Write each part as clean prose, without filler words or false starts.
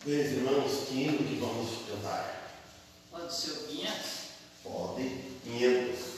Meus irmãos, que hino que vamos cantar? Pode ser o 500? Pode, 500.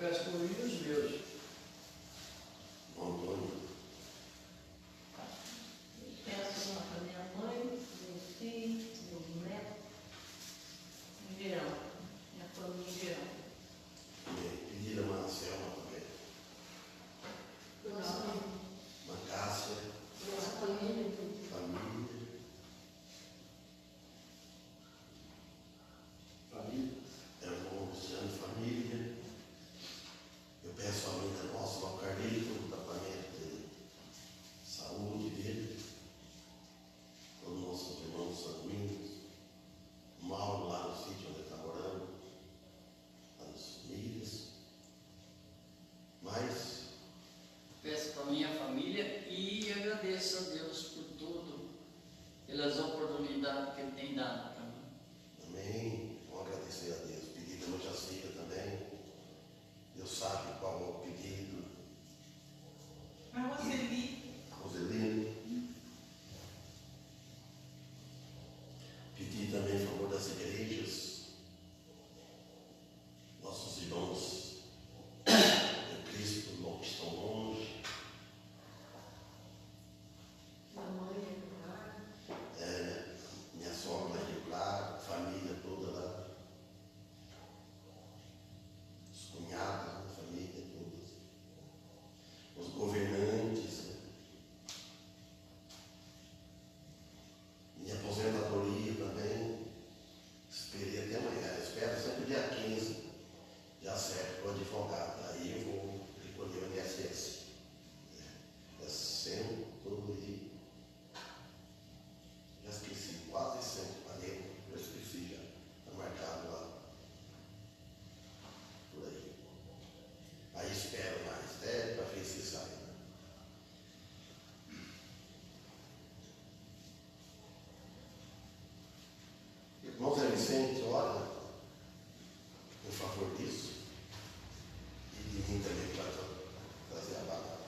peço por mim e os meus. Antônio. Peço para minha mãe, meus filhos, meus netos, em geral, minha família em geral. Pedir a Marcela também. Uma Cássia, Nossa família, família. Família. Irmão Luciano, família. Eu peço a mãe da nossa, ao Carlito, o tratamento de saúde dele. Todos os nossos irmãos sanguíneos. O Mauro lá no sítio onde ele está morando. Lá nos Milhas. Mas, Peço para minha família e agradeço a Deus por tudo, pelas oportunidades que Ele tem dado para mim. também, vamos agradecer a Deus. Pedido da noite filha também. Deus sabe qual é o pedido. A Roseli, Roselino. Pedir também em favor das igrejas, nossos irmãos de Cristo que estão longe, minha mãe é lugar, minha sogra Rio Claro, família toda lá, os cunhados, a família toda, os governantes, minha aposentadoria também. Esperei até amanhã, espero sempre dia 15, já certo, o advogado. Aí eu vou recolher o INSS. É sempre tudo aí. Já esqueci, quase sempre parei, eu esqueci já. Está marcado lá. Por aí. Aí espero mais, até para ver se sai. Né? Irmão Zé Vicente, ora em favor disso. E de mim também para trazer a palavra.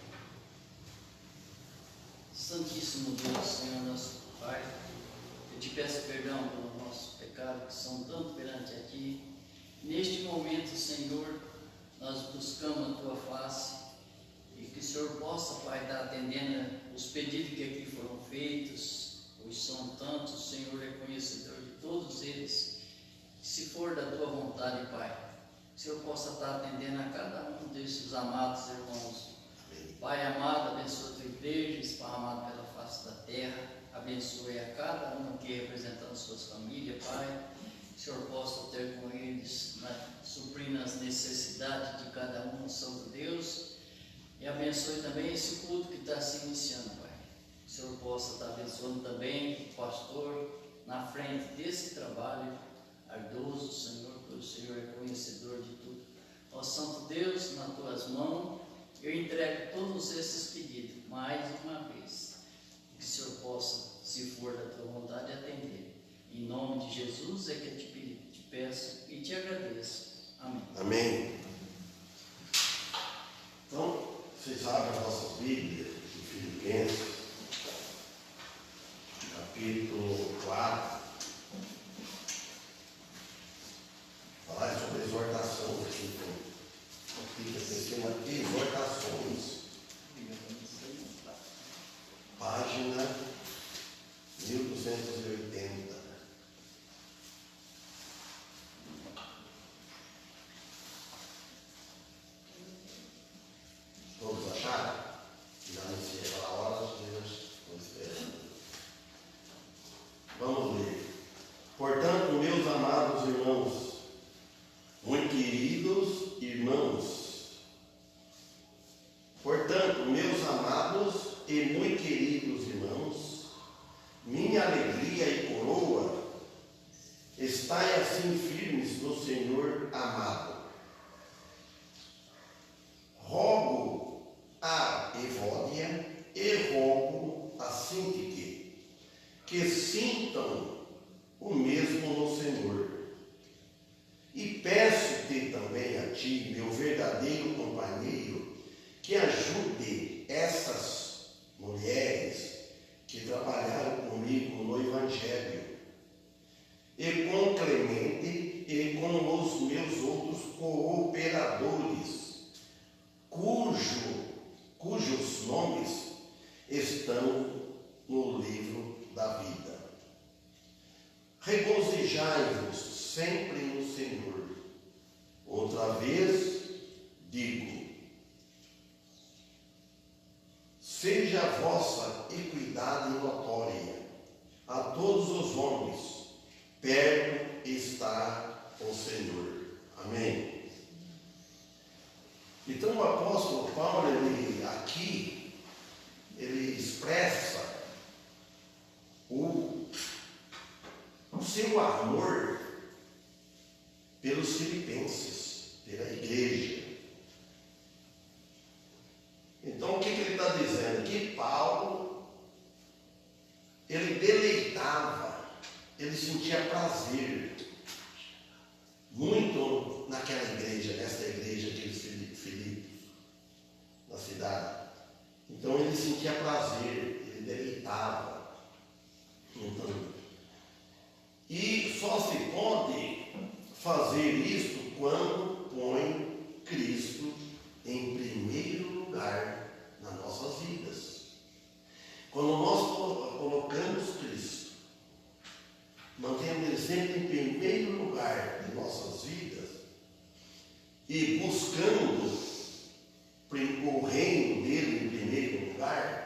Santíssimo Deus, Senhor nosso Pai, eu te peço perdão pelos nossos pecados que são tanto perante a Ti. Neste momento, Senhor, nós buscamos a Tua face e que o Senhor possa, Pai, estar atendendo os pedidos que aqui foram feitos, pois são tantos, o Senhor é conhecedor de todos eles. Se for da Tua vontade, Pai, que o Senhor possa estar atendendo a cada um desses amados irmãos. Pai amado, abençoa a Tua igreja, esparramada pela face da terra, abençoe a cada um aqui representando suas famílias, Pai. Que o Senhor possa ter com eles, suprindo as necessidades de cada um, Santo Deus. E abençoe também esse culto que está se iniciando, Pai. Que o Senhor possa estar abençoando também o pastor na frente desse trabalho ardoso, Senhor, porque o Senhor é conhecedor de tudo. Ó Santo Deus, nas Tuas mãos, eu entrego todos esses pedidos, mais uma vez. Que o Senhor possa, se for da Tua vontade, atender. Em nome de Jesus é que eu te peço e te agradeço. Amém. Amém. Então, vocês abrem as nossas Bíblias em Filipenses, capítulo 4. Falar sobre exortação, aqui fica esquema de exortações. Página 1280. Todos acharam? Já não sei aquela hora, estou esperando. Vamos ler. Portanto, meus amados irmãos, muito queridos irmãos, portanto, meus amados e muito queridos irmãos, minha alegria e coroa, estai assim firmes no Senhor amado. Rogo a Evódia e rogo a Síntique que sintam o mesmo no Senhor. E peço-te também a ti, meu verdadeiro companheiro, que ajude essas mulheres que trabalharam comigo no Evangelho, e com Clemente e com os meus outros cooperadores, regozijai-vos sempre no Senhor. Outra vez digo, seja a vossa equidade notória a todos os homens, perto está o Senhor. Amém. Então o apóstolo Paulo, ele expressa o seu amor pelos filipenses, pela igreja. Então o que ele está dizendo? Que Paulo, ele deleitava, ele sentia prazer muito naquela igreja, nessa igreja de Filipos, na cidade. Então ele sentia prazer, ele deleitava. Então, e só se pode fazer isso quando põe Cristo em primeiro lugar nas nossas vidas. Quando nós colocamos Cristo, mantemos Ele sempre em primeiro lugar em nossas vidas e buscando o reino dele em primeiro lugar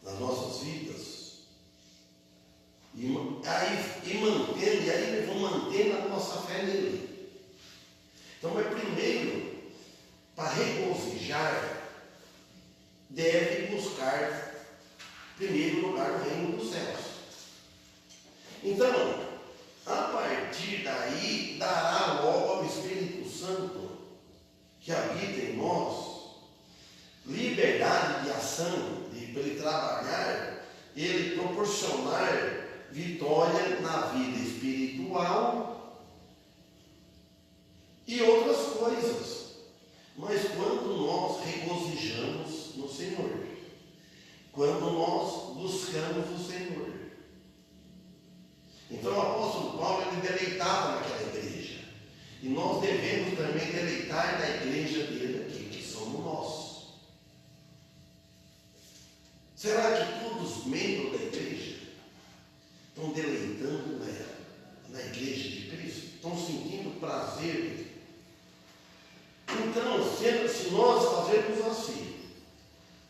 nas nossas vidas, e aí vamos mantendo a nossa fé nele. Então, primeiro, para regozijar, deve buscar em primeiro lugar o reino dos céus. Então, a partir daí, dará logo ao Espírito Santo que habita em nós liberdade de ação, para ele trabalhar, ele proporcionar vitória na vida espiritual e outras coisas. Mas quando nós regozijamos no Senhor, quando nós buscamos o Senhor. Então o apóstolo Paulo, ele deleitava naquela igreja. E nós devemos também deleitar na igreja dele aqui, que somos nós. Será que todos os membros da igreja estão deleitando na igreja de Cristo? Estão sentindo prazer? Então, se nós fazermos assim,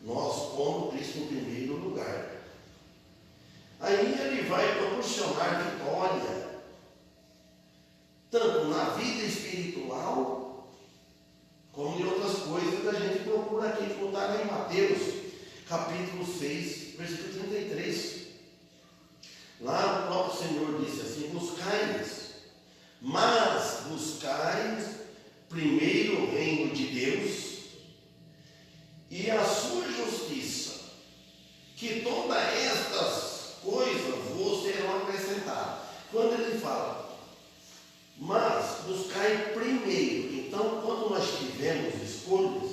nós pomos Cristo em primeiro lugar. Aí ele vai proporcionar vitória, tanto na vida espiritual, como em outras coisas que a gente procura aqui, como está lá em Mateus, capítulo 6, versículo 33. Lá o próprio Senhor disse assim: buscai-nos, mas buscai primeiro o reino de Deus e a sua justiça, que todas estas coisas vos serão acrescentadas. Quando ele fala, mas buscai primeiro, então quando nós tivermos escolhas,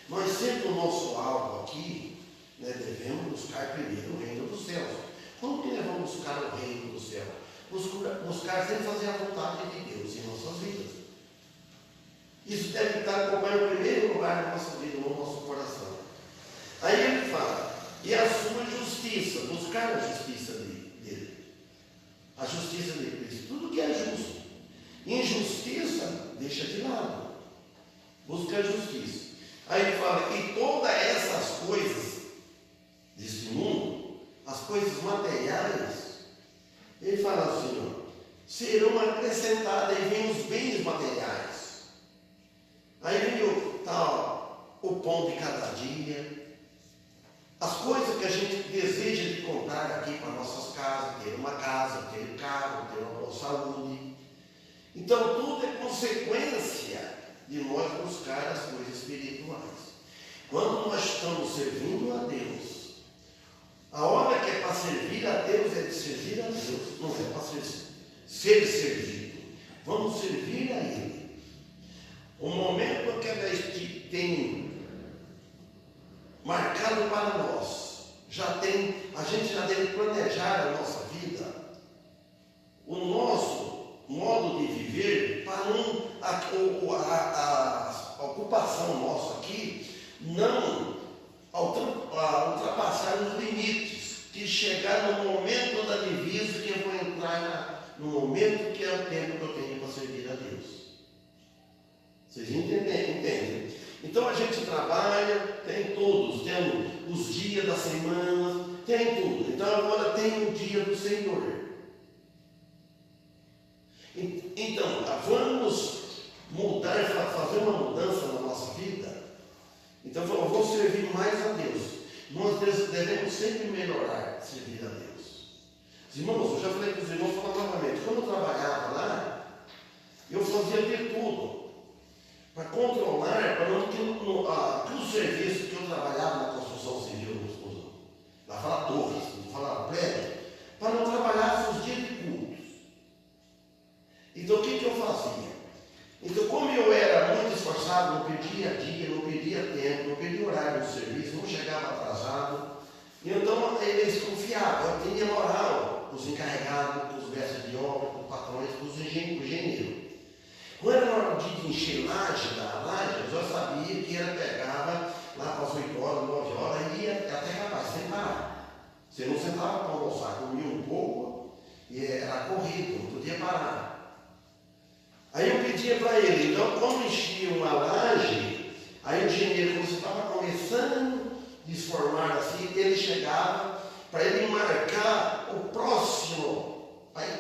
nós sempre o nosso alvo aqui, devemos buscar primeiro o reino dos céus. Como que nós vamos buscar o reino do céu? Buscar sem fazer a vontade de Deus em nossas vidas. Isso deve estar acompanhando em primeiro lugar na nossa vida, no nosso coração. Aí ele fala, e a sua justiça, buscar a justiça dele. A justiça de Cristo, tudo que é justo. Injustiça, deixa de lado. Busca a justiça. Aí ele fala, e todas essas coisas desse mundo, as coisas materiais, ele fala assim, ó, serão acrescentadas, aí vem os bens materiais. Aí vem o pão de cada dia, as coisas que a gente deseja de comprar aqui para nossas casas, ter uma casa, ter carro, ter uma boa saúde. Então tudo é consequência de nós buscar as coisas espirituais. Quando nós estamos servindo a Deus, a hora que é para servir a Deus é de servir a Deus, não é para ser servido. Vamos servir a Ele. O momento que a gente tem marcado para nós, a gente já deve planejar a nossa vida, o nosso modo de viver, para a ocupação nossa aqui não ultrapassar os limites que chegar no momento da divisa que eu vou entrar no momento que é o tempo que eu tenho para servir a Deus. Vocês entendem? Então a gente trabalha, tem todos, tem os dias da semana, tem tudo. Então agora tem o dia do Senhor. Então, vamos mudar, fazer uma mudança na nossa vida. Então, eu vou servir mais a Deus. Nós devemos sempre melhorar, servir a Deus. Irmãos, eu já falei para os irmãos, vou falar novamente. Quando eu trabalhava lá, eu fazia de tudo para controlar, para não que o serviço que eu trabalhava na construção civil, lá fala torres, não fala prédio, para não trabalhar os dias de cultos. Então o que eu fazia? Então, como eu era muito esforçado, não perdia dia, não perdia tempo, não perdia horário do serviço, não chegava atrasado, então eles confiavam, eu tinha moral, os encarregados, os mestres de obra, os patrões, os engenheiros. Quando era hora de encher laje da laje, eu já sabia que ela pegava lá para as 8 horas, 9 horas, e ia até capaz, sem parar. Você não sentava para almoçar, comia um pouco, e era corrido, não podia parar. Aí eu pedia para ele, então quando enchia uma laje, aí o engenheiro, quando você estava começando a desformar assim, ele chegava para ele marcar o próximo, aí,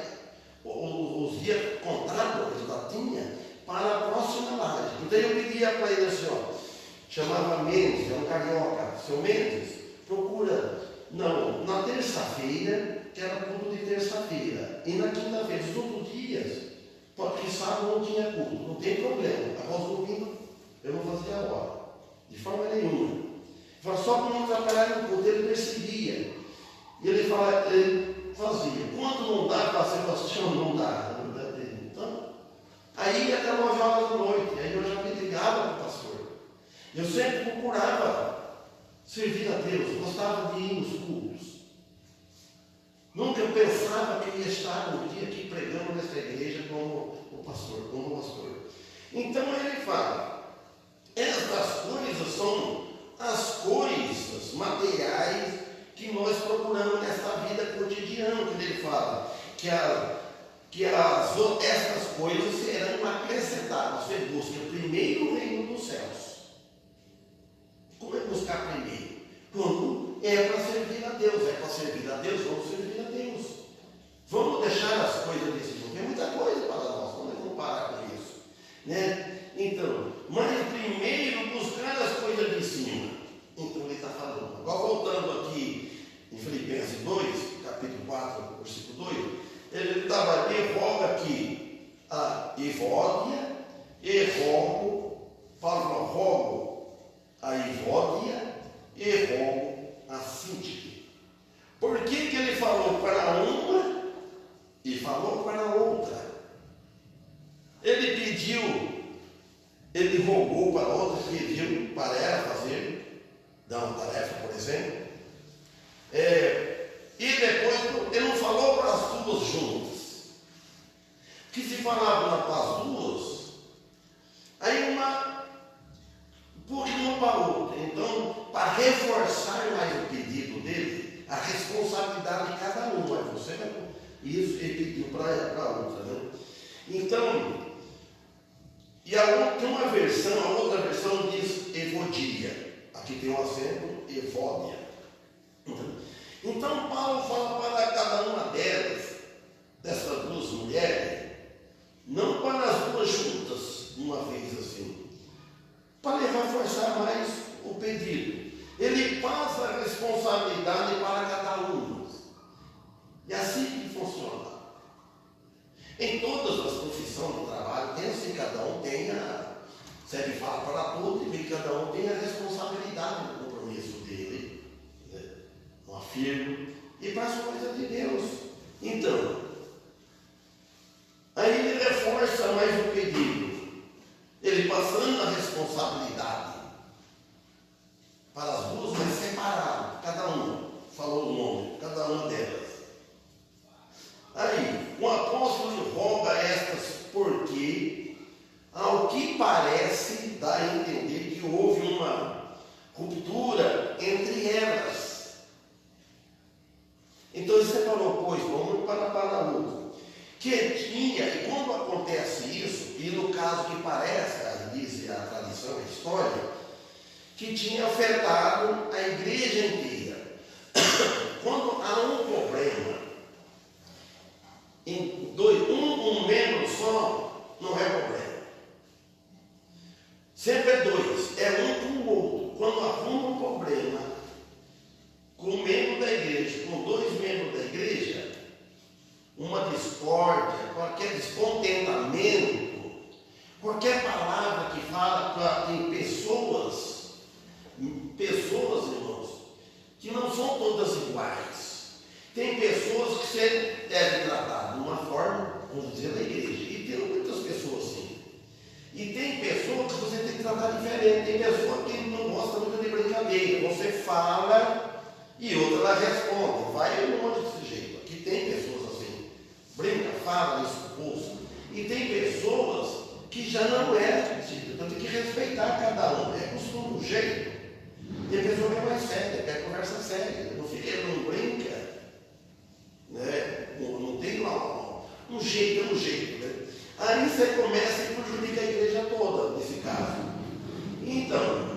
os dias contados que ele já tinha, para a próxima laje. Então eu pedia para ele assim, ó, chamava Mendes, é um carioca, seu Mendes, procura, não, na terça-feira, que era tudo de terça-feira, e na quinta-feira, os outros dias, porque sábado não tinha culto, não tem problema. Após o domingo, eu não fazia a hora, de forma nenhuma. Só para não atrapalhar no culto, ele percebia. E ele fazia. Quando não dá, você não dá. Então, aí até 9 horas da noite, aí eu já me ligava para o pastor. Eu sempre procurava servir a Deus, gostava de ir nos cultos. Nunca pensava que eu ia estar um dia aqui pregando nessa igreja como pastor. Então ele fala, estas coisas são as coisas materiais que nós procuramos nessa vida cotidiana, que ele fala, que estas coisas serão acrescentadas. Você busca primeiro o reino dos céus. Como é buscar primeiro? Quando é para servir a Deus, vamos servir a Deus. Vamos deixar as coisas desse mundo. Tem muita coisa para nós, vamos parar com isso. Né? Então, mas primeiro buscar as coisas de cima. Então ele está falando. Agora voltando aqui em Filipenses 2, capítulo 4, versículo 2, ele estava ali, roga aqui a Evódia, e rogo a Evódia, e rogo a Síntique. Por que ele falou para uma e falou para a outra? Ele rogou para a outra, pediu para ela dar uma tarefa, por exemplo. E depois ele não falou para as duas juntas. Que se falava para as duas, aí uma puxa uma para a outra. Então, para reforçar mais o pedido dele, a responsabilidade de cada um. Mas você vai. Isso ele pediu para a outra. Né? Então, tem uma versão, a outra versão diz Evodia. Aqui tem um acento, Evódia. Então, Paulo fala para cada uma dessas duas mulheres, não para as duas juntas, uma vez assim, para reforçar mais o pedido. Ele passa a responsabilidade para cada uma. E assim que funciona. Em todas as profissões do trabalho, tem assim, cada um tem se ele fala para tudo, e cada um tem a responsabilidade do compromisso dele, né? Uma firma, e para as coisas de Deus. Então, aí ele reforça mais o pedido, ele passando a responsabilidade para as duas, mas separado, cada um falou o nome, cada uma delas. Aí, o apóstolo roga estas porque, ao que parece, dá a entender que houve uma ruptura entre elas. caso que parece, aí diz a tradição, a história, que tinha afetado a igreja inteira. Quando há um problema, em um membro só, não é problema. Sempre é dois, é um com o outro. Quando arruma um problema com um membro da igreja, com dois membros da igreja, uma discórdia, qualquer descontentamento, qualquer palavra que fala tem pessoas, irmãos, que não são todas iguais. Tem pessoas que você deve tratar de uma forma, vamos dizer, na igreja, e tem muitas pessoas assim. E tem pessoas que você tem que tratar diferente. Tem pessoa que não gosta muito de brincadeira. Você fala e outra ela responde. Vai um monte desse jeito. Aqui tem pessoas assim, brinca, fala, expulsa. E tem pessoas que já não é assim. Então tem que respeitar cada um. É costume, um jeito. Tem pessoa que é mais séria, quer conversa séria. Não fica, não brinca. Né? Não tem um jeito, né? Aí você começa e prejudica a igreja toda, nesse caso. Então,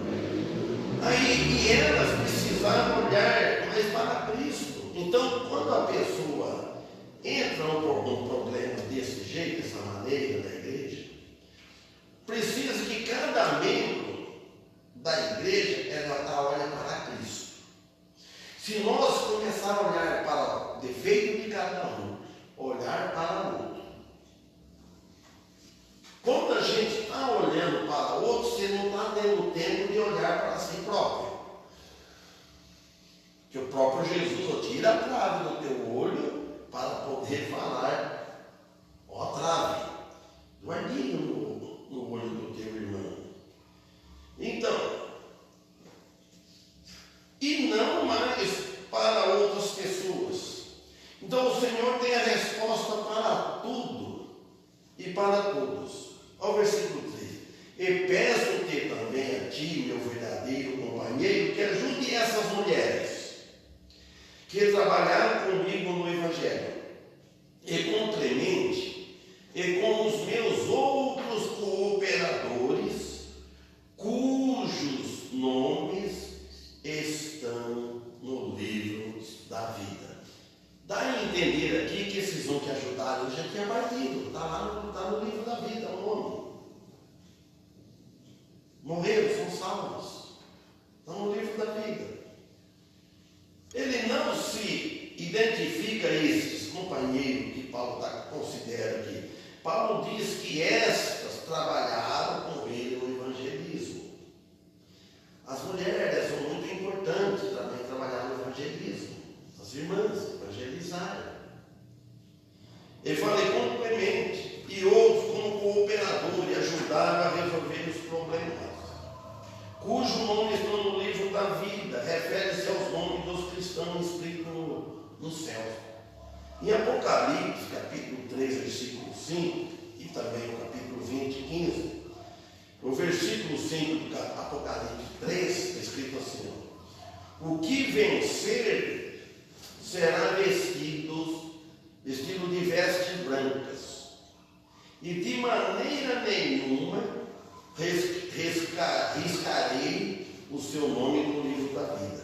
e elas precisavam olhar mais para Cristo. Então, quando a pessoa entra num problema desse jeito, dessa maneira da igreja, precisa que cada membro da igreja olhe para Cristo. Se nós começarmos a olhar para o defeito de cada um, olhar para o outro, quando a gente está olhando para o outro, você não está tendo tempo de olhar para si próprio. Que o próprio Jesus tira a trave do teu olho para poder falar, ó trave, guardinho no olho do teu irmão. Então, e não mais para outras pessoas. Então o Senhor tem a resposta para tudo e para todos. Ao versículo 3. E peço-te também a ti, meu verdadeiro companheiro, que ajude essas mulheres que trabalharam comigo no Evangelho, e com Clemente, e com os meus outros cooperadores, cujos nomes estão no livro da vida. Dá a entender aqui que esses que ajudaram já tinha partido, está no livro da vida, o nome. Morreram, são salvos, estão no livro da vida. Ele não se identifica esses companheiros que Paulo considera aqui. Paulo diz que estas trabalharam com ele no evangelismo. As mulheres são muito importantes também trabalhar no evangelismo. As irmãs evangelizaram. Ele falei com Clemente e outros como cooperador e ajudaram a resolver os problemas, cujo nome está no livro da vida, refere-se aos nomes dos cristãos escritos no céu. Em Apocalipse, capítulo 3, versículo 5, e também no capítulo 20, 15, no versículo 5 do Apocalipse 3, está escrito assim: o que vencer será vestido de vestes brancas, e de maneira nenhuma riscarei o seu nome no livro da vida,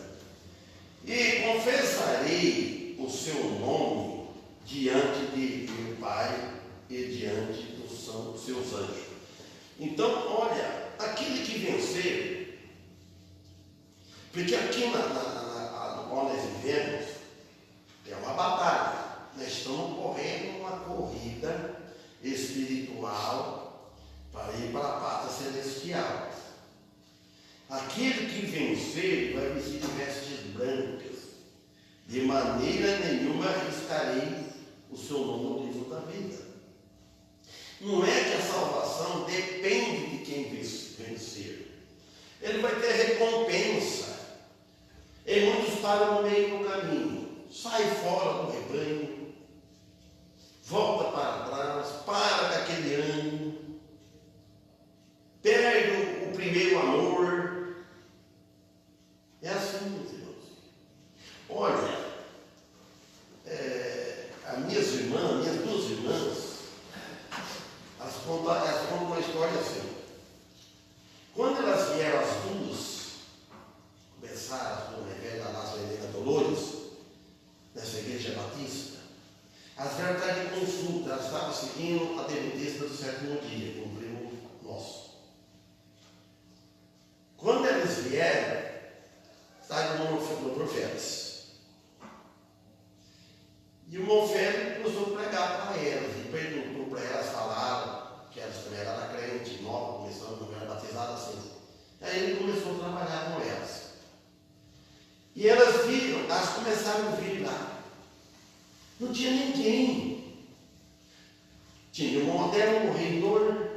e confessarei o seu nome diante de meu Pai e diante dos seus anjos. Então, olha, aquele que vencer, porque aqui no qual nós vivemos, é uma batalha. Nós estamos correndo uma corrida espiritual para ir para a pátria celestial. Aquele que vencer vai vestir de vestes brancas, de maneira nenhuma arriscarei o seu nome no livro da vida. Não é que a salvação depende de quem vencer. Ele vai ter recompensa. E muitos param no meio do caminho, sai fora do rebanho, volta para trás, para daquele ânimo, perde o primeiro amor. É assim, meus irmãos. Olha, as minhas duas irmãs, elas contam uma história assim. Quando elas vieram as duas, começaram as duas velhas lá na Igreja Dolores, nessa igreja batista, as vieram atrás de consulta, elas estavam seguindo a adventista do sétimo dia, como primo nosso. Quando eles vieram, estavam no Profetas. E o irmão Félix começou a pregar para elas, e perguntou para elas, falaram que elas também eram crentes, nova, começando, não eram batizadas assim. Aí ele começou a trabalhar com elas. E elas viram, elas começaram a vir lá. Não tinha ninguém. Tinha o Moderno, o Reitor.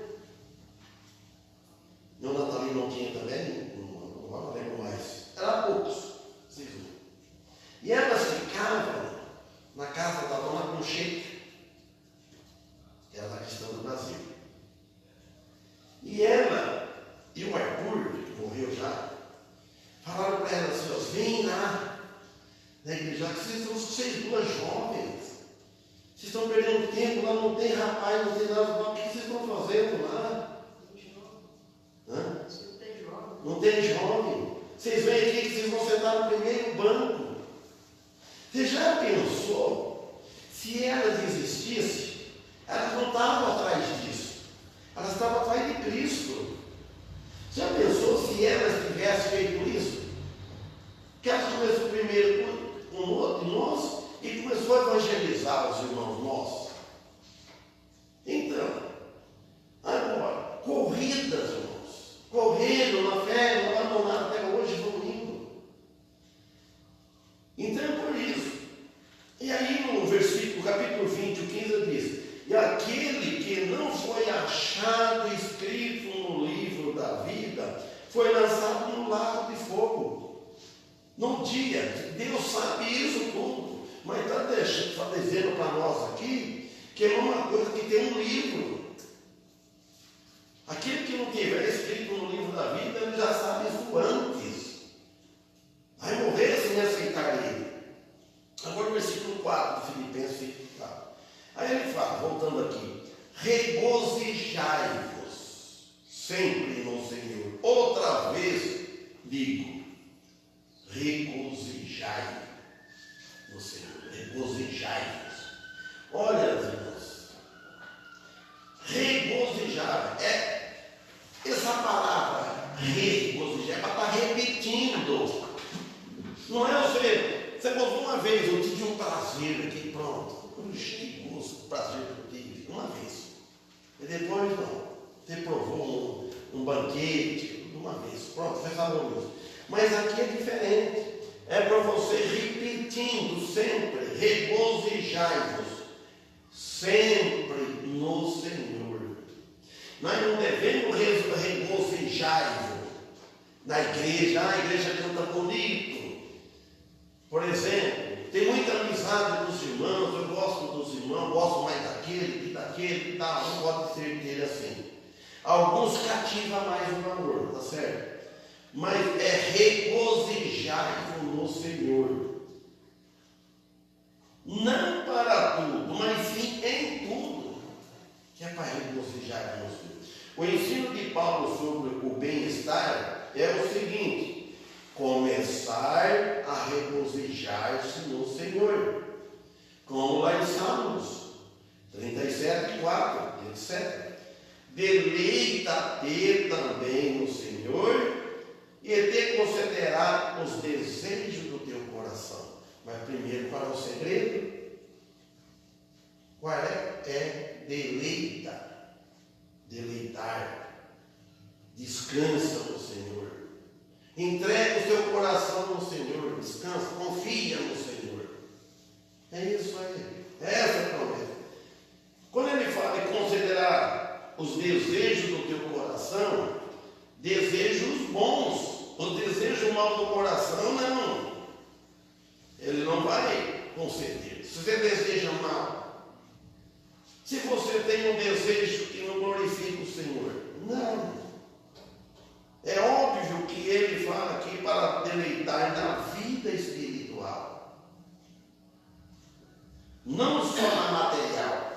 Meu Natalino não tinha também, não lembro mais. Era poucos, vocês viram. E elas ficavam na casa da dona Concheita, que era da cristã do Brasil. E ela e o Arthur, que morreu já, falaram para ela assim: vem lá na igreja, que vocês duas jovens, vocês estão perdendo tempo, lá não tem rapaz, não tem nada, o que vocês estão fazendo lá? Hã? Não tem jovem. Vocês vêm aqui que vocês vão sentar no primeiro banco. Você já pensou, se elas existissem, elas não estavam atrás disso, elas estavam atrás de Cristo. Já pensou se elas tivessem feito isso? Que elas começou primeiro com o outro de nós e começou a evangelizar os irmãos nossos. Então, agora, corridas, irmãos, correndo na fé, não abandonaram até hoje, vão indo. Então é por isso. E aí no versículo, capítulo 20, o 15 diz: e aquele que não foi achado escrito no livro da vida foi lançado no lago de fogo. No dia, Deus sabe isso tudo, mas está dizendo para nós aqui que é uma coisa que tem um livro. Aquele que não tiver escrito no livro da vida, ele já sabe isso antes. Vai morrer sem aceitar ele. Agora o versículo 4 de Filipenses 4. Aí ele fala, voltando aqui: regozijai-vos sempre no Senhor. Outra vez digo, regozijai no Senhor. Regozijai-vos. Olha, irmãos, regozijar essa palavra regozijar é para estar repetindo. Não é você gostou uma vez, eu tive um prazer aqui, pronto. Que gosto, prazer que eu tive uma vez. E depois não. Você provou um banquete, uma vez, pronto, foi fabuloso. Mas aqui é diferente. É para você repetindo sempre, regozijai-vos sempre no Senhor. Nós não devemos regozijar-vos na igreja. A igreja canta bonito. Por exemplo, tem muita amizade com os irmãos, eu gosto dos irmãos, gosto mais daquele, que tal, não pode ser dele assim. Alguns cativam mais o valor, tá certo? Mas é regozijar no Senhor. Não para tudo, mas sim em tudo. Que é para regozijar no Senhor. O ensino de Paulo sobre o bem-estar é o seguinte: começar a regozijar-se no Senhor, como lá em Salmos 37, 4, etc. Deleita-te também no Senhor e te concederá os desejos do teu coração. Mas primeiro, qual é o segredo? Qual é? É deleitar. Descansa no Senhor. Entrega o seu coração no Senhor, descansa, confia no Senhor. É isso aí, essa é a promessa. Quando ele fala de considerar os desejos do teu coração, desejos bons, o desejo mal do coração, não. Ele não vai conceder. Se você deseja mal, se você tem um desejo que não glorifica o Senhor, não. É óbvio que ele fala aqui para deleitar na vida espiritual, não só na material.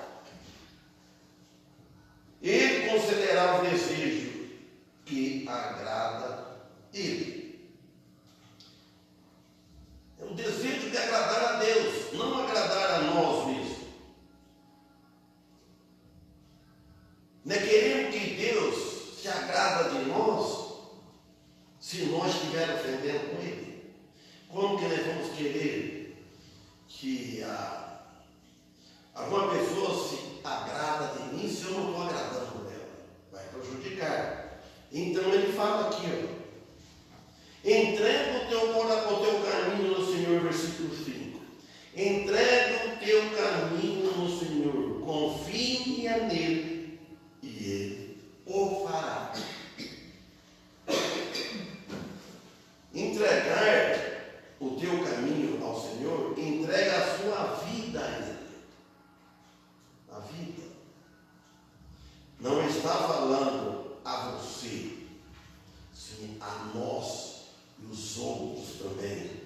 Ele considerar os agrada Ele. É um desejo de agradar a Deus, não agradar a nós mesmos. Não é querendo que Deus se agrada de nós se nós estivermos ofendendo com Ele. Como que nós vamos querer que alguma pessoa se agrada de mim se eu não estou agradando ela? Vai prejudicar. Então ele fala aqui, entrega o teu caminho no Senhor, versículo 5. Entrega o teu caminho no Senhor, confia nele e ele o fará. Entregar o teu caminho ao Senhor, entrega a sua vida a Ele. A vida. Não está falando a você, sim a nós e os outros também.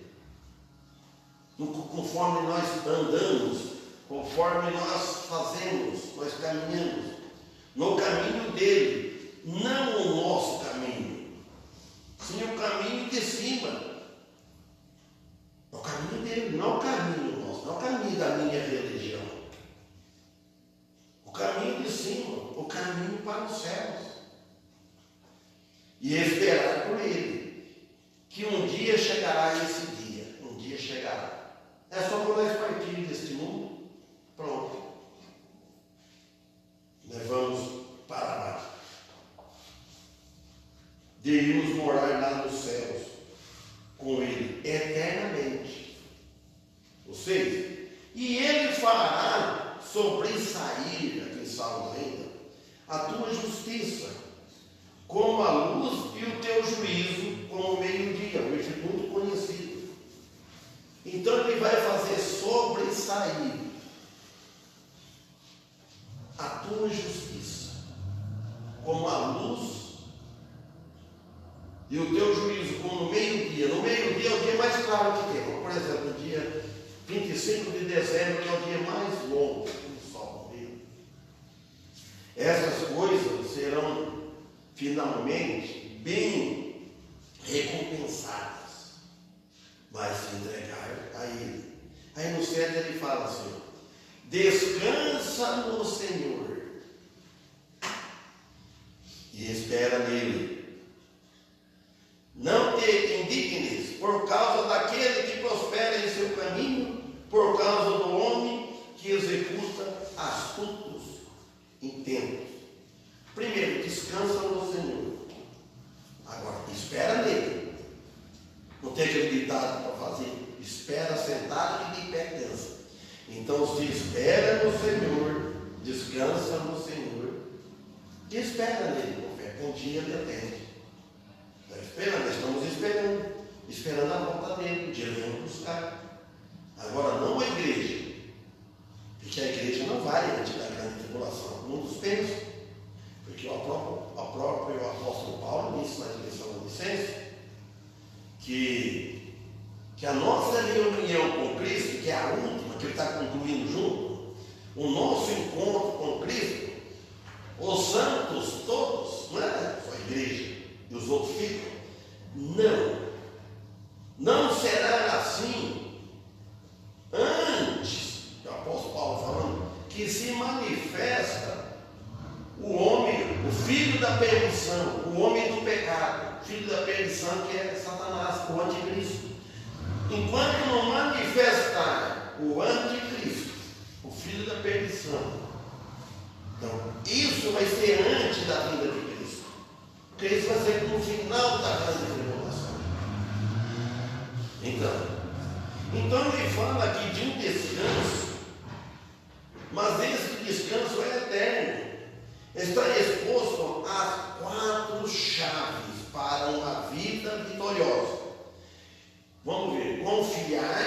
Conforme nós andamos, conforme nós fazemos, nós caminhamos no caminho dele, não o nosso caminho, sim o caminho de cima. O caminho dele, não o caminho nosso, não o caminho da minha religião. O caminho de cima, o caminho para os céus. E esperar por ele, que um dia chegará esse dia, um dia chegará. É só por nós partir deste mundo, pronto. Nós vamos para lá. De irmos morar lá nos céus com ele eternamente. Ou seja, e ele fará sobressair, aqui em Salmos ainda, a tua justiça como a luz e o teu juízo como o meio-dia, um instituto conhecido. Então ele vai fazer sobressair a tua justiça como a luz e o teu juízo como no meio-dia. No meio-dia é o dia mais claro que tem. Por exemplo, no dia 25 de dezembro, que é o dia mais longo do sol. Essas coisas serão finalmente bem recompensadas. Vai se entregar a Ele. Aí no 7 ele fala assim: descansa no Senhor e espera nele. Não te indignes por causa daquele que prospera em seu caminho, por causa do homem que executa astutos intentos. Primeiro, descansa no Senhor. Agora, espera nele. Não tem aquele ditado para fazer. Espera sentado e de pé cansa. Então, se espera no Senhor, descansa no Senhor e espera nele com fé. Um dia ele atende. Estamos esperando a volta dele, o dia ele vem buscar. Agora, não a igreja, porque a igreja não vai antes da grande tribulação, um dos pensa, porque o próprio apóstolo Paulo disse na direção da licença que a nossa reunião com Cristo, que é a última, que ele está concluindo junto, o nosso encontro com Cristo, os santos todos, não é só a igreja e os outros ficam, não será assim antes, o apóstolo Paulo falando, que se manifesta o homem, o filho da perdição, o homem do pecado, filho da perdição que é Satanás, o anticristo. Enquanto não manifestar o anticristo, o filho da perdição, então isso vai ser antes da vinda de Cristo. Cristo vai ser no final da grande tribulação. Então ele fala aqui de um descanso, mas esse descanso é eterno. Está exposto às 4 chaves para uma vida vitoriosa. Vamos ver: confiar,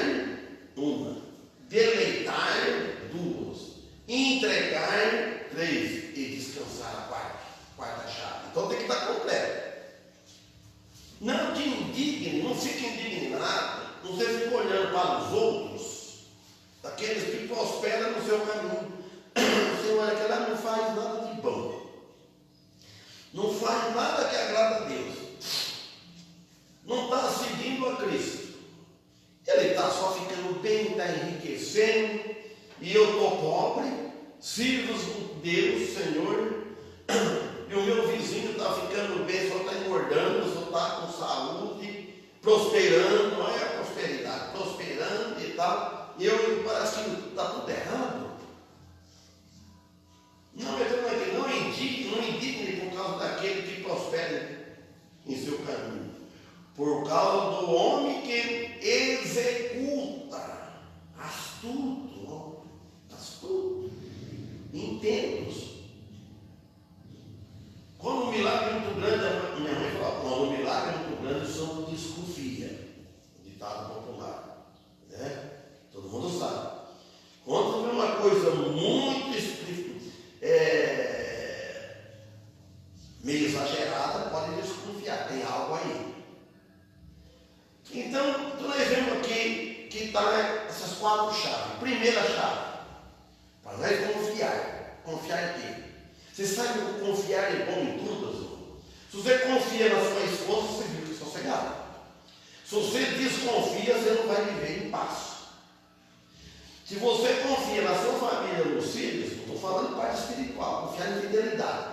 1, deleitar, 2, entregar, 3 e descansar, a quarta chave. Então tem que estar completo. Não te indigne, não fique indignado, não você fica olhando para os outros, daqueles que prosperam no seu caminho. Você olha que ela não faz nada de bom, não faz nada que agrada a Deus. enriquecendo e eu estou pobre, sirvo Deus, Senhor, e o meu vizinho está ficando bem, só está engordando, só está com saúde, prosperando, olha a prosperidade, prosperando e tal, e eu parece que está tudo errado. Não, mas não indigne por causa daquele que prospera em seu caminho, por causa do homem que executa, astuto, intentos. Quando um milagre é muito grande, minha mãe fala, quando um milagre é muito grande, o santo desconfia. Ditado popular, né? Todo mundo sabe. Quando vê uma coisa muito meio exagerada, pode desconfiar, tem algo aí. Então, nós vemos aqui que está essas 4 chaves. Primeira chave, para nós confiar em quem? Você sabe que confiar é bom em tudo, irmão? Se você confia na sua esposa, você vive sossegado. Se você desconfia, você não vai viver em paz. Se você confia na sua família, nos filhos, não estou falando de parte espiritual, confiar em fidelidade.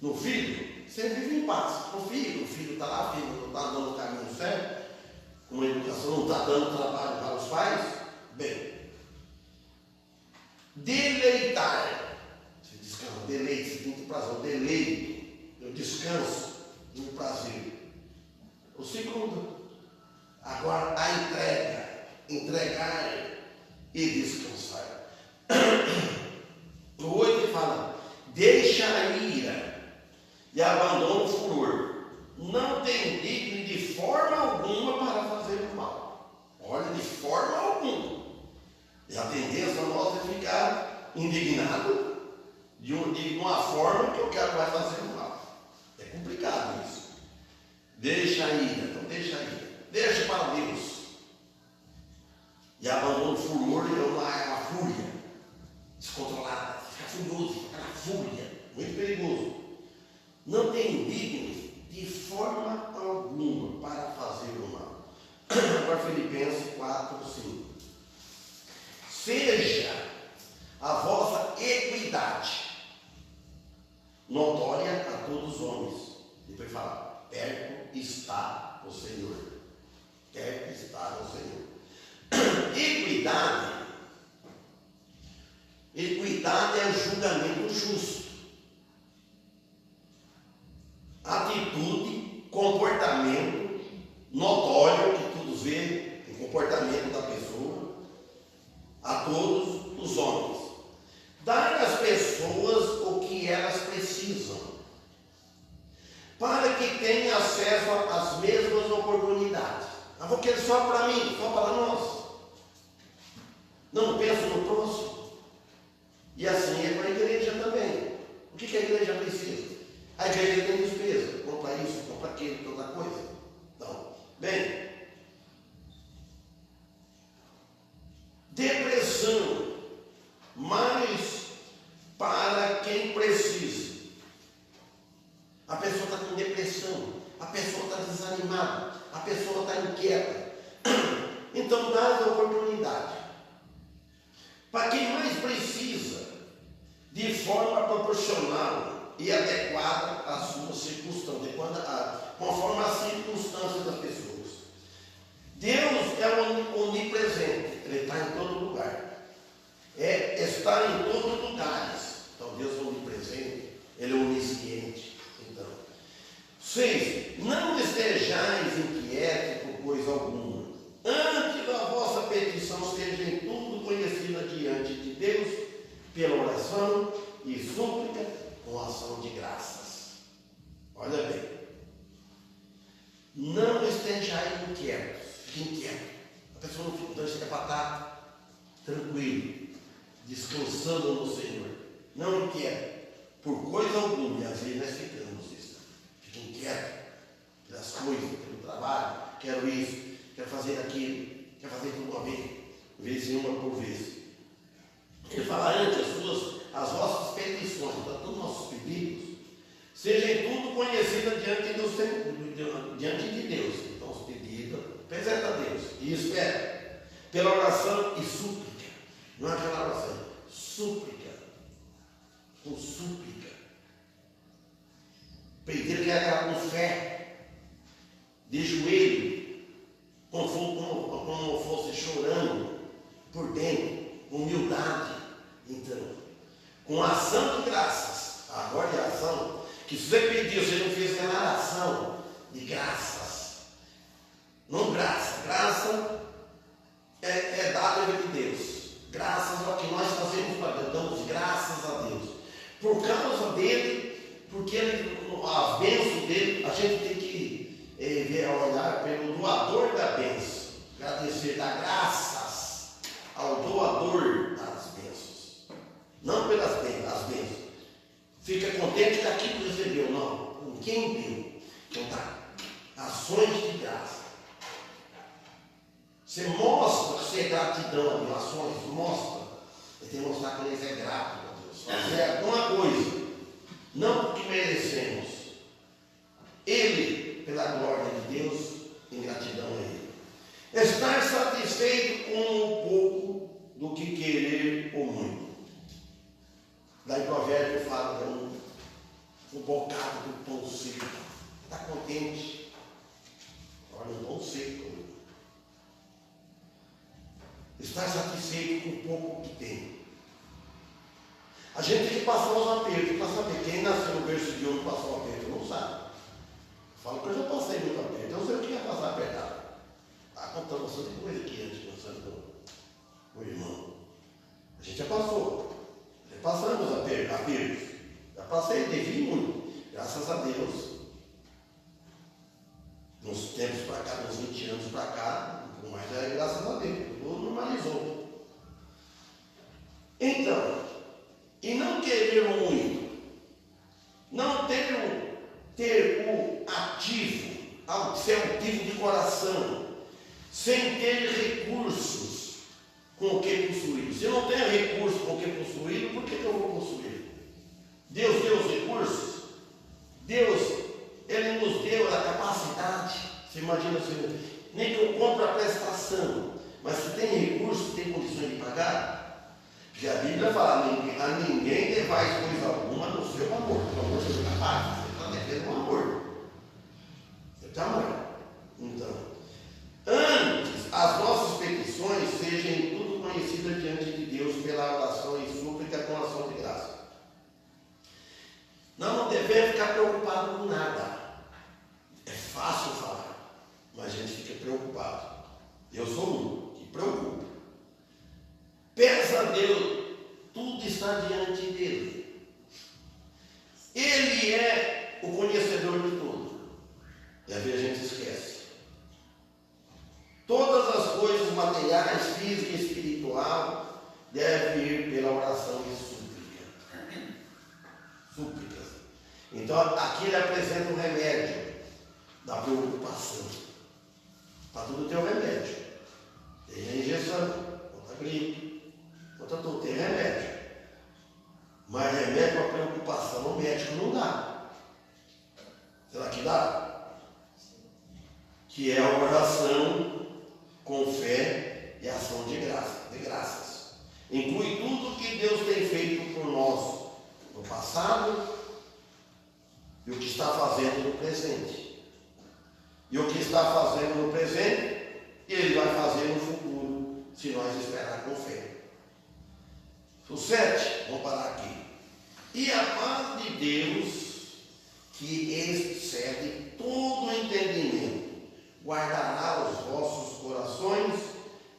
No filho, você vive em paz. Confia, o filho está lá, o filho não está dando o caminho certo, com a educação não está dando trabalho para os pais. Bem, deleitar. Você descansa, deleite, você tem que prazer, eu deleito, eu descanso no prazer. O segundo, agora a entregar e descansar. O 8 fala, deixa a ira e abandona o furor. Não te indigne de forma alguma para fazer o mal. Olha, de forma alguma. E a tendência nossa é ficar indignado de uma forma que eu quero vai fazer o mal. É complicado isso. Deixa a ira, então deixa a ira. Deixa para Deus. E abandona o furor e a fúria descontrolada. Fica furioso, fica na fúria. Muito perigoso. Não te indigne de forma alguma para fazer o mal. Agora Filipenses 4, 5. Seja a vossa equidade notória a todos os homens. Depois fala, perto está o Senhor. Perto está o Senhor. Equidade é julgamento justo. Atitude, comportamento notório que todos vê, o comportamento da pessoa, a todos os homens. Dar às pessoas o que elas precisam, para que tenham acesso às mesmas oportunidades. Eu vou querer só para mim, só para nós. Não penso no próximo. E assim é para a igreja também. O que a igreja precisa? A igreja tem despesa, compra isso, compra aquilo, toda coisa. Então, bem, depressão, mas para quem precisa. A pessoa está com depressão, a pessoa está desanimada, a pessoa está inquieta. Então, dá a oportunidade. Para quem mais precisa, de forma proporcional e adequada às suas circunstâncias, conforme as circunstâncias das pessoas. Deus é onipresente, Ele está em todo lugar. Está em todos os lugares. Então Deus é onipresente, Ele é onisciente. Então, 6. Não estejais inquietos por coisa alguma. Antes da vossa petição seja em tudo conhecida diante de Deus, pela oração e súplica com ação de graças. Olha bem. Não estejais inquietos. Inquieto. A pessoa não fica dando batata, tranquilo, descansando no Senhor. Não inquieto por coisa alguma. E às vezes nós ficamos isso. Fica inquieto pelas coisas, pelo trabalho. Quero isso, quero fazer aquilo, quero fazer tudo uma vez e uma por vez. Ele fala antes as vossas petições, então, todos os nossos pedidos, sejam tudo conhecidas diante de Deus. Então, os pedidos, apresenta a Deus e espera. pela oração e súplica. Não é aquela oração, súplica. Com súplica. Pedir que ela com fé, de joelho, como fosse chorando por dentro, com humildade. Então, com ação de graças. Agora é ação. Que se você pediu, você não fez nenhuma ação de graças. Não graça. Graça é dádiva de Deus. Graças ao que nós fazemos para Deus. Damos graças a Deus. Por causa dele, porque as bênçãos dele, a gente tem que olhar pelo doador da bênção. Agradecer, dar graças ao doador das bênçãos. Não pelas bênçãos, as bênçãos. Fica contente daquilo que recebeu, não. Com quem deu. Então tá. Ações de graça. Você mostra que você é gratidão a Deus. Ações, mostra. Você tem que mostrar que ele é grato a Deus. Fazer alguma coisa. Não porque merecemos. Ele, pela glória de Deus, em gratidão a ele. Estar satisfeito com um pouco do que querer o muito. Daí provérbio fala de um bocado do pão seco. Está contente? Olha, um pão seco. Estar satisfeito com o pouco que tem. A gente tem que passar os apertos. Para saber quem nasceu no berço de ouro passou o aperto, não sabe. Falo que eu já passei muito aperto. Eu sei o que é passar apertado. Está contando bastante coisa aqui antes, pensando com o irmão. A gente já passou. Passamos apertos. Já passei, devi muito. Graças a Deus. Nos tempos para cá, uns 20 anos para cá, mas é graças a Deus. Tudo normalizou. Então, e não querer muito. Não ter o ativo, ser ativo de coração, sem ter recursos com o que possuir. Se eu não tenho recurso com o que possuir, por que eu vou possuir? Deus deu os recursos. Deus, Ele nos deu a capacidade. Você imagina assim, nem que eu compre a prestação, mas se tem recurso, tem condições de pagar. Porque a Bíblia fala, a ninguém levais coisa alguma no seu amor. O amor você está capaz, você está devendo um amor. Você está amor. Então, antes as nossas petições sejam tudo conhecidas diante de Deus pela oração e súplica com ação de graça. Não devemos ficar preocupados com nada. É fácil falar, mas a gente fica preocupado. Eu sou um que preocupa. Peça a Deus, tudo está diante dele. Ele é o conhecedor de tudo. E às vezes a gente esquece. Todas as coisas materiais, física e espiritual devem ir pela oração e súplica. Súplicas. Então aqui ele apresenta o remédio da preocupação. Para tudo tem um remédio. Tem a injeção, contra a gripe, contra tudo, tem remédio. Mas remédio para preocupação o médico não dá. Será que dá? Que é a oração com fé e ação de graças. Inclui tudo que Deus tem feito por nós no passado e o que está fazendo no presente. E o que está fazendo no presente, Ele vai fazer no futuro, se nós esperar com fé. O 7, vamos parar aqui. E a paz de Deus, que excede todo entendimento, guardará os vossos corações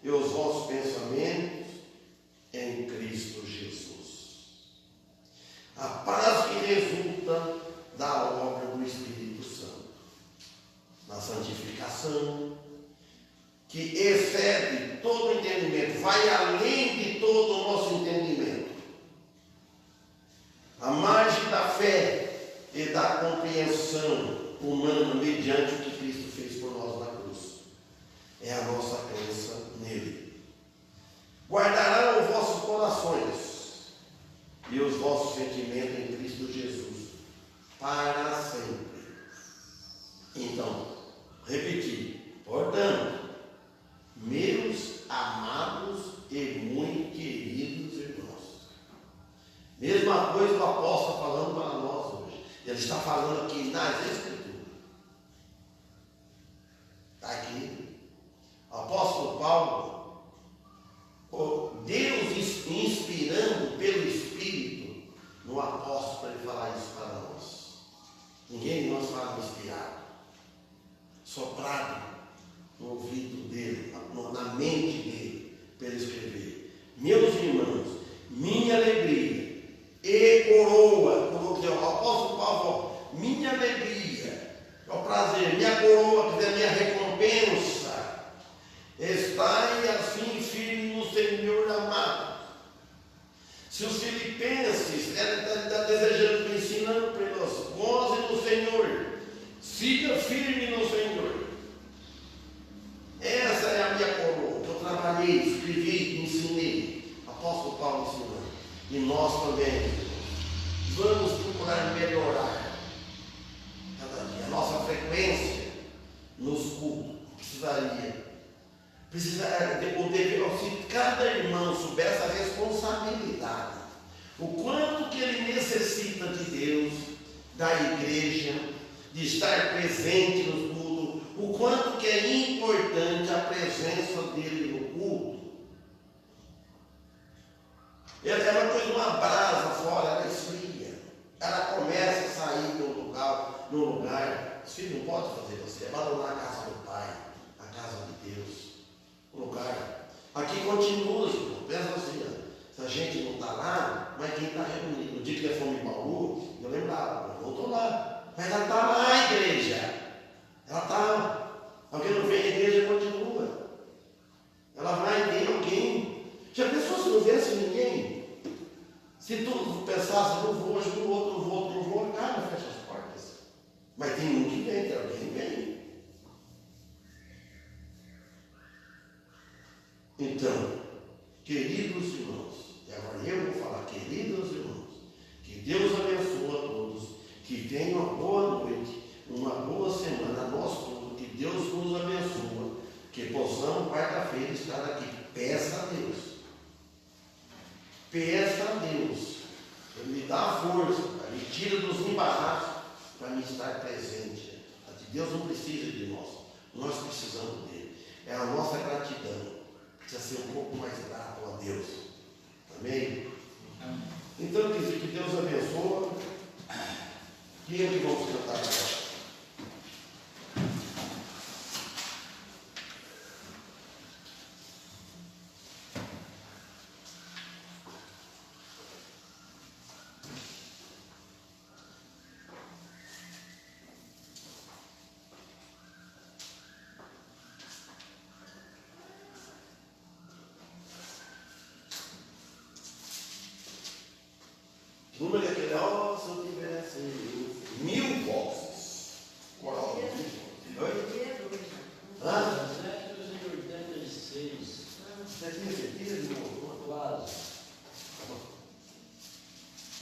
e os vossos pensamentos em Cristo Jesus. A paz que resulta da obra do Espírito Santo, da santificação, que excede todo entendimento, vai além de todo o nosso entendimento. A margem da fé e da compreensão humana mediante o que Cristo fez por nós na cruz. É a nossa crença nele. Guardará os vossos corações e os vossos sentimentos em Cristo Jesus para sempre. Então, repetir. Portanto, meus amados Ele está falando aqui nas Escrituras. Está aqui. O apóstolo Paulo, Deus inspirando pelo Espírito no apóstolo para ele falar isso para nós. Ninguém de nós fala inspirado, soprado no ouvido dele, na mente dele, para ele escrever. Meus irmãos, minha alegria e coroa, como diz o apóstolo Paulo, minha alegria, é o prazer, minha coroa, quer dizer, minha recompensa, estai assim firme no Senhor amado. Se os filipenses, ele está desejando, ensinando para nós, goze no Senhor, siga firme no Senhor. Essa é a minha coroa. Eu trabalhei, escrevi, ensinei. Apóstolo Paulo ensinou. E nós também vamos procurar melhorar cada dia. A nossa frequência nos cultos se cada irmão soubesse a responsabilidade, o quanto que ele necessita de Deus, da igreja, de estar presente nos cultos, o quanto que é importante a presença dele no culto. É uma coisa, uma brasa fora, ela esfria. Ela começa a sair no lugar. Os filhos não podem fazer você, abandonar a casa do Pai, a casa de Deus, o lugar. Aqui continua, pensa assim, se a gente não está lá, mas quem está reunido? No dia que nós fomos em Bauru, eu lembrava, eu estou lá. Mas ela está lá, a igreja. Ela está lá. Alguém não vem, a igreja continua. Ela vai ter alguém. Já pensou se não viesse ninguém? Se tu pensasse, não vou, hoje no outro, não vou, cara, fecha as portas. Mas tem um que vem, tem alguém que vem. Então, queridos irmãos, e agora eu vou falar, queridos irmãos, que Deus abençoe a todos, que tenham uma boa noite, uma boa semana, nós todos, que Deus nos abençoe, que possamos quarta-feira estar aqui. Peça a Deus. Peça a Deus. Ele me dá a força, me tira dos embaraços para me estar presente. Deus não precisa de nós precisamos dele. É a nossa gratidão. Precisa ser um pouco mais grato a Deus. Amém? Amém. Então, que Deus abençoe. Quem é que vamos cantar agora? Número aquele, ó, se eu tivesse 1000 vozes. Coral. Oi? Hã? 786. Você tinha certeza, irmão? Quase.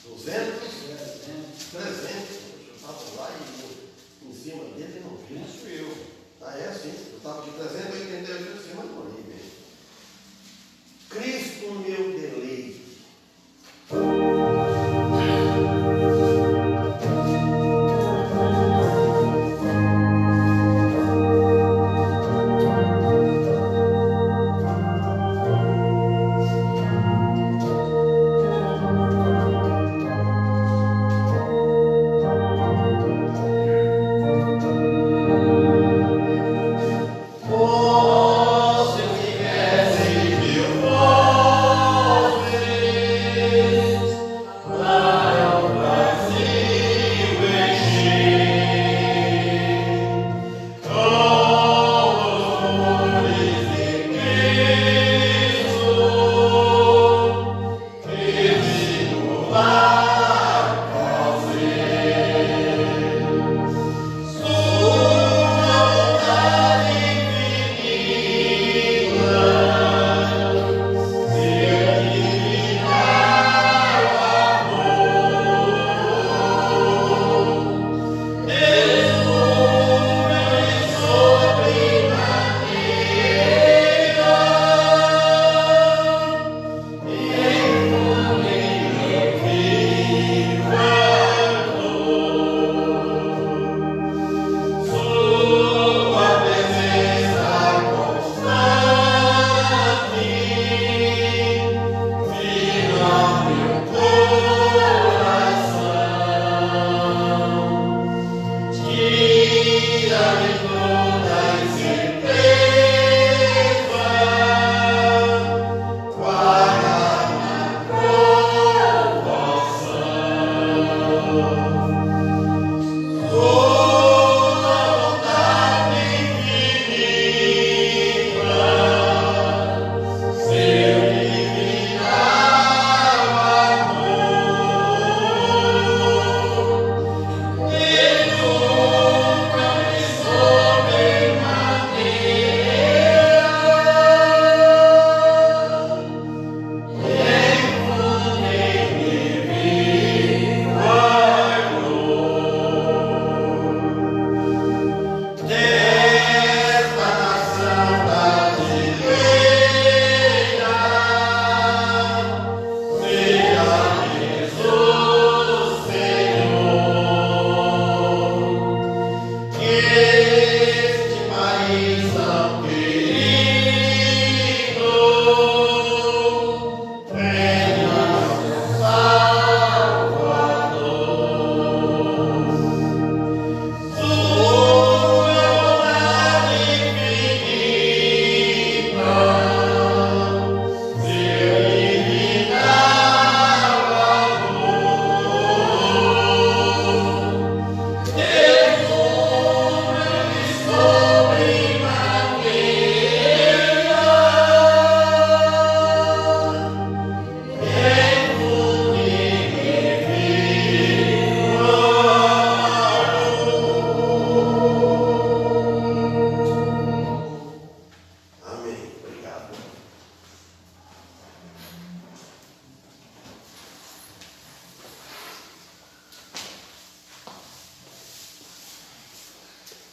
200? 300. 300. Eu estava lá e em cima dele e não vi. Isso eu. Ah, é assim. Eu estava de 388 em cima do livro. Cristo, meu deleite.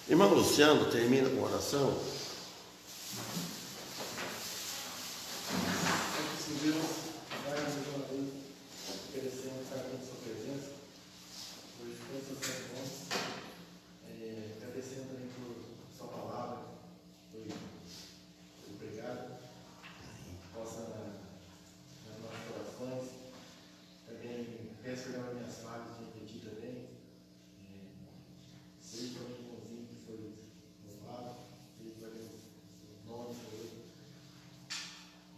Irmão Luciano, termina com oração. Deus, vai mais uma vez oferecendo essa sua presença. Hoje foi sucesso bom. Agradecendo também por sua palavra, foi pregado. Possa nas nossas orações. Também peço perdão as minhas falhas de repetir também. Sei que é um irmãozinho que foi louvado, sei que vai ter o nome foi.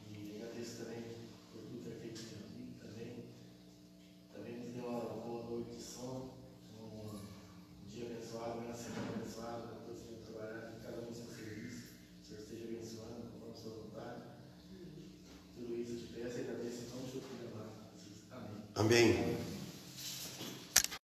E agradeço também por tudo que é feito aqui também. Também nos deu uma boa noite de sono, um dia abençoado, uma semana abençoada, para todos que vão trabalhar, cada um no seu serviço. Que o Senhor esteja abençoando, conforme a sua vontade. Tudo isso eu te peço e agradeço em nome do Filho amado. Amém. Amém.